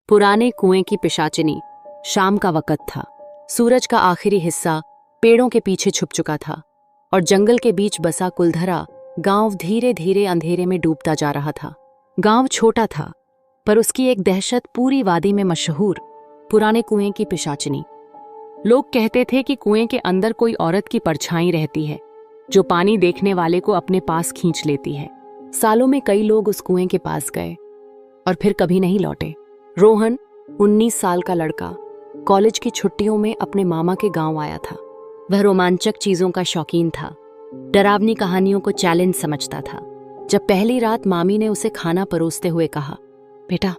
पुराने कुएं की पिशाचिनी। शाम का वक्त था। सूरज का आखिरी हिस्सा पेड़ों के पीछे छुप चुका था और जंगल के बीच बसा कुलधरा गांव धीरे धीरे अंधेरे में डूबता जा रहा था। गांव छोटा था, पर उसकी एक दहशत पूरी वादी में मशहूर। पुराने कुएं की पिशाचिनी। लोग कहते थे कि कुएं के अंदर कोई औरत की परछाई रहती है, जो पानी देखने वाले को अपने पास खींच लेती है। सालों में कई लोग उस कुएं के पास गए और फिर कभी नहीं लौटे। रोहन 19 साल का लड़का कॉलेज की छुट्टियों में अपने मामा के गांव आया था। वह रोमांचक चीजों का शौकीन था, डरावनी कहानियों को चैलेंज समझता था। जब पहली रात मामी ने उसे खाना परोसते हुए कहा, बेटा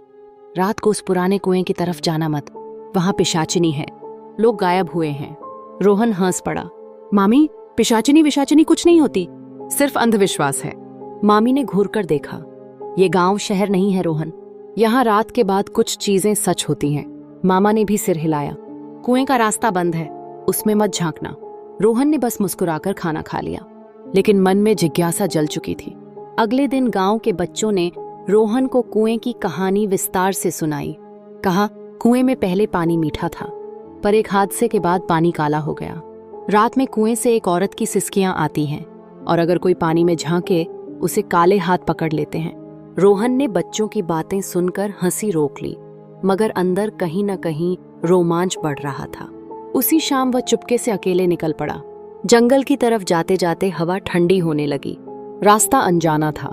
रात को उस पुराने कुएं की तरफ जाना मत, वहां पिशाचिनी है, लोग गायब हुए हैं। रोहन हंस पड़ा। मामी, पिशाचिनी विशाचिनी कुछ नहीं होती, सिर्फ अंधविश्वास है। मामी ने घूर कर देखा। ये गांव शहर नहीं है रोहन, यहाँ रात के बाद कुछ चीजें सच होती हैं। मामा ने भी सिर हिलाया। कुएं का रास्ता बंद है, उसमें मत झांकना। रोहन ने बस मुस्कुराकर खाना खा लिया, लेकिन मन में जिज्ञासा जल चुकी थी। अगले दिन गांव के बच्चों ने रोहन को कुएं की कहानी विस्तार से सुनाई। कहा, कुएं में पहले पानी मीठा था, पर एक हादसे के बाद पानी काला हो गया। रात में कुएं से एक औरत की सिसकियां आती हैं और अगर कोई पानी में झांके उसे काले हाथ पकड़ लेते हैं। रोहन ने बच्चों की बातें सुनकर हंसी रोक ली, मगर अंदर कहीं न कहीं रोमांच बढ़ रहा था। उसी शाम वह चुपके से अकेले निकल पड़ा। जंगल की तरफ जाते जाते हवा ठंडी होने लगी। रास्ता अनजाना था।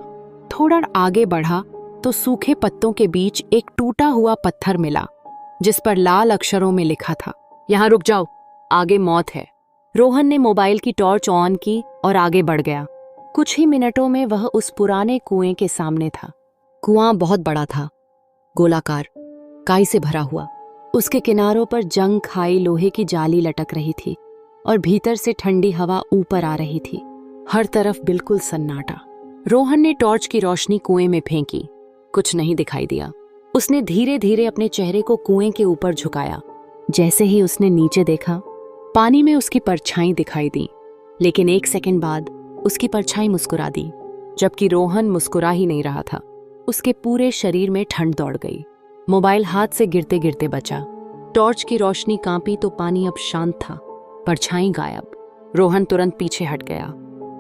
थोड़ा आगे बढ़ा तो सूखे पत्तों के बीच एक टूटा हुआ पत्थर मिला, जिस पर लाल अक्षरों में लिखा था, यहाँ रुक जाओ, आगे मौत है। रोहन ने मोबाइल की टॉर्च ऑन की और आगे बढ़ गया। कुछ ही मिनटों में वह उस पुराने कुएं के सामने था। कुआं बहुत बड़ा था, गोलाकार, काई से भरा हुआ। उसके किनारों पर जंग खाई लोहे की जाली लटक रही थी और भीतर से ठंडी हवा ऊपर आ रही थी। हर तरफ बिल्कुल सन्नाटा। रोहन ने टॉर्च की रोशनी कुएं में फेंकी। कुछ नहीं दिखाई दिया। उसने धीरे धीरे अपने चेहरे को कुएं के ऊपर झुकाया। जैसे ही उसने नीचे देखा, पानी में उसकी परछाई दिखाई दी, लेकिन एक सेकंड बाद उसकी परछाई मुस्कुरा दी, जबकि रोहन मुस्कुरा ही नहीं रहा था। उसके पूरे शरीर में ठंड दौड़ गई। मोबाइल हाथ से गिरते गिरते बचा। टॉर्च की रोशनी कांपी तो पानी अब शांत था, परछाई गायब। रोहन तुरंत पीछे हट गया।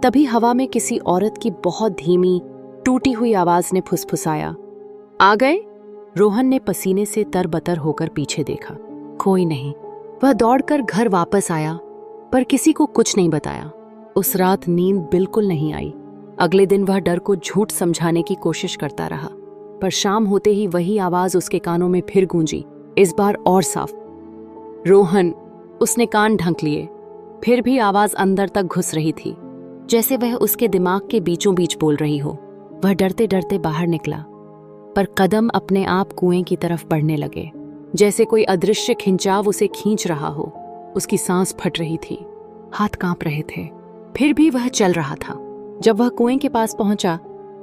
तभी हवा में किसी औरत की बहुत धीमी टूटी हुई आवाज ने फुसफुसाया, आ गए? रोहन ने पसीने से तरबतर होकर पीछे देखा। कोई नहीं। वह दौड़कर घर वापस आया, पर किसी को कुछ नहीं बताया। उस रात नींद बिल्कुल नहीं आई। अगले दिन वह डर को झूठ समझाने की कोशिश करता रहा, पर शाम होते ही वही आवाज उसके कानों में फिर गूंजी, इस बार और साफ। रोहन। उसने कान ढंक लिए, फिर भी आवाज अंदर तक घुस रही थी, जैसे वह उसके दिमाग के बीचों बीच बोल रही हो। वह डरते डरते बाहर निकला, पर कदम अपने आप कुएं की तरफ बढ़ने लगे, जैसे कोई अदृश्य खिंचाव उसे खींच रहा हो। उसकी सांस फट रही थी, हाथ कांप रहे थे, फिर भी वह चल रहा था। जब वह कुएं के पास पहुंचा,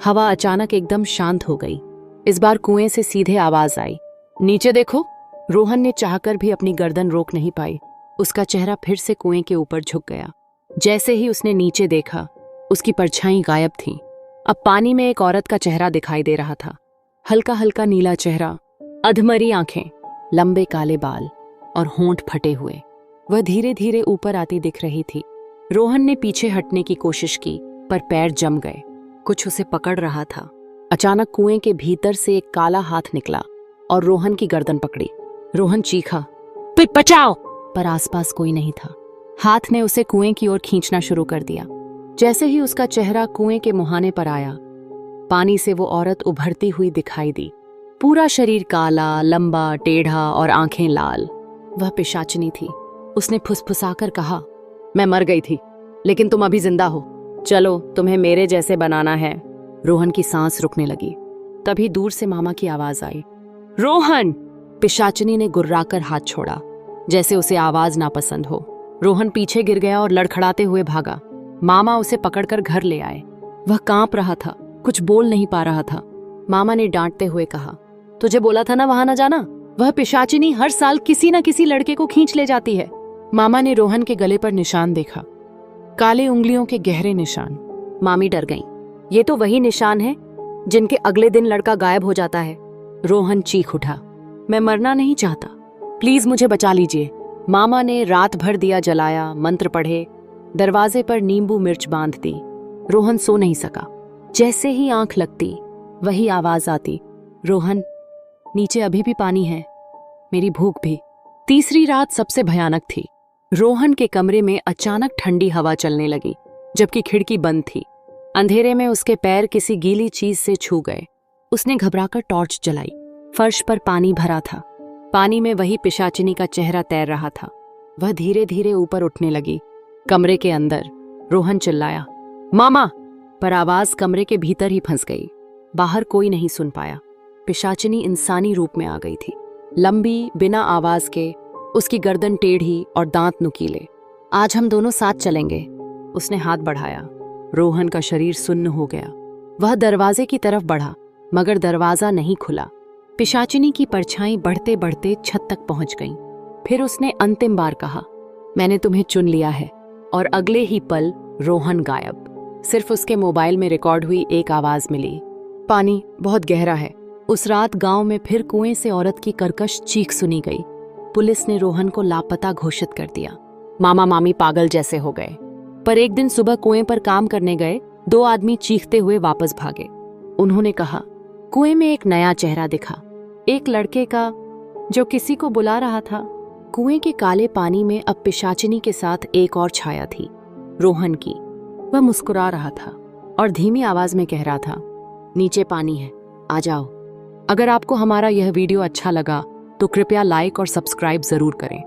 हवा अचानक एकदम शांत हो गई। इस बार कुएं से सीधे आवाज आई, नीचे देखो। रोहन ने चाहकर भी अपनी गर्दन रोक नहीं पाई। उसका चेहरा फिर से कुएं के ऊपर झुक गया। जैसे ही उसने नीचे देखा, उसकी परछाई गायब थी। अब पानी में एक औरत का चेहरा दिखाई दे रहा था। हल्का हल्का नीला चेहरा, अधमरी आंखें, लंबे काले बाल और होंठ फटे हुए। वह धीरे धीरे ऊपर आती दिख रही थी। रोहन ने पीछे हटने की कोशिश की, पर पैर जम गए। कुछ उसे पकड़ रहा था। अचानक कुएं के भीतर से एक काला हाथ निकला और रोहन की गर्दन पकड़ी। रोहन चीखा, बचाओ! पर आसपास कोई नहीं था। हाथ ने उसे कुएं की ओर खींचना शुरू कर दिया। जैसे ही उसका चेहरा कुएं के मुहाने पर आया, पानी से वो औरत उभरती हुई दिखाई दी। पूरा शरीर काला, लंबा, टेढ़ा और आंखें लाल। वह पिशाचिनी थी। उसने फुसफुसाकर कहा, मैं मर गई थी, लेकिन तुम अभी जिंदा हो। चलो, तुम्हें मेरे जैसे बनाना है। रोहन की सांस रुकने लगी। तभी दूर से मामा की आवाज आई, रोहन! पिशाचिनी ने गुर्राकर हाथ छोड़ा, जैसे उसे आवाज नापसंद हो। रोहन पीछे गिर गया और लड़खड़ाते हुए भागा। मामा उसे पकड़कर घर ले आए। वह कांप रहा था, कुछ बोल नहीं पा रहा था। मामा ने डांटते हुए कहा, तुझे बोला था ना वहां ना जाना। वह पिशाचिनी हर साल किसी न किसी लड़के को खींच ले जाती है। मामा ने रोहन के गले पर निशान देखा, काले उंगलियों के गहरे निशान। मामी डर गईं। ये तो वही निशान है जिनके अगले दिन लड़का गायब हो जाता है। रोहन चीख उठा, मैं मरना नहीं चाहता, प्लीज मुझे बचा लीजिए। मामा ने रात भर दिया जलाया, मंत्र पढ़े, दरवाजे पर नींबू मिर्च बांध दी। रोहन सो नहीं सका। जैसे ही आंख लगती वही आवाज आती, रोहन नीचे अभी भी पानी है, मेरी भूख भी। तीसरी रात सबसे भयानक थी। रोहन के कमरे में अचानक ठंडी हवा चलने लगी, जबकि खिड़की बंद थी। अंधेरे में उसके पैर किसी गीली चीज से छू गए। उसने घबराकर टॉर्च जलाई। फर्श पर पानी भरा था। पानी में वही पिशाचिनी का चेहरा तैर रहा था। वह धीरे धीरे ऊपर उठने लगी। कमरे के अंदर रोहन चिल्लाया, मामा, पर आवाज कमरे के भीतर ही फंस गई। बाहर कोई नहीं सुन पाया। पिशाचिनी इंसानी रूप में आ गई थी, लंबी, बिना आवाज के, उसकी गर्दन टेढ़ी और दांत नुकीले। आज हम दोनों साथ चलेंगे, उसने हाथ बढ़ाया। रोहन का शरीर सुन्न हो गया। वह दरवाजे की तरफ बढ़ा, मगर दरवाजा नहीं खुला। पिशाचिनी की परछाई बढ़ते बढ़ते छत तक पहुंच गई। फिर उसने अंतिम बार कहा, मैंने तुम्हें चुन लिया है। और अगले ही पल रोहन गायब। सिर्फ उसके मोबाइल में रिकॉर्ड हुई एक आवाज मिली, पानी बहुत गहरा है। उस रात गांव में फिर कुएं से औरत की कर्कश चीख सुनी गई। पुलिस ने रोहन को लापता घोषित कर दिया। मामा मामी पागल जैसे हो गए। पर एक दिन सुबह कुएं पर काम करने गए 2 आदमी चीखते हुए वापस भागे। उन्होंने कहा, कुएं में एक नया चेहरा दिखा, एक लड़के का जो किसी को बुला रहा था। कुएं के काले पानी में अब पिशाचिनी के साथ एक और छाया थी, रोहन की। वह मुस्कुरा रहा था और धीमी आवाज में कह रहा था, नीचे पानी है, आ जाओ। अगर आपको हमारा यह वीडियो अच्छा लगा तो कृपया लाइक और सब्सक्राइब जरूर करें।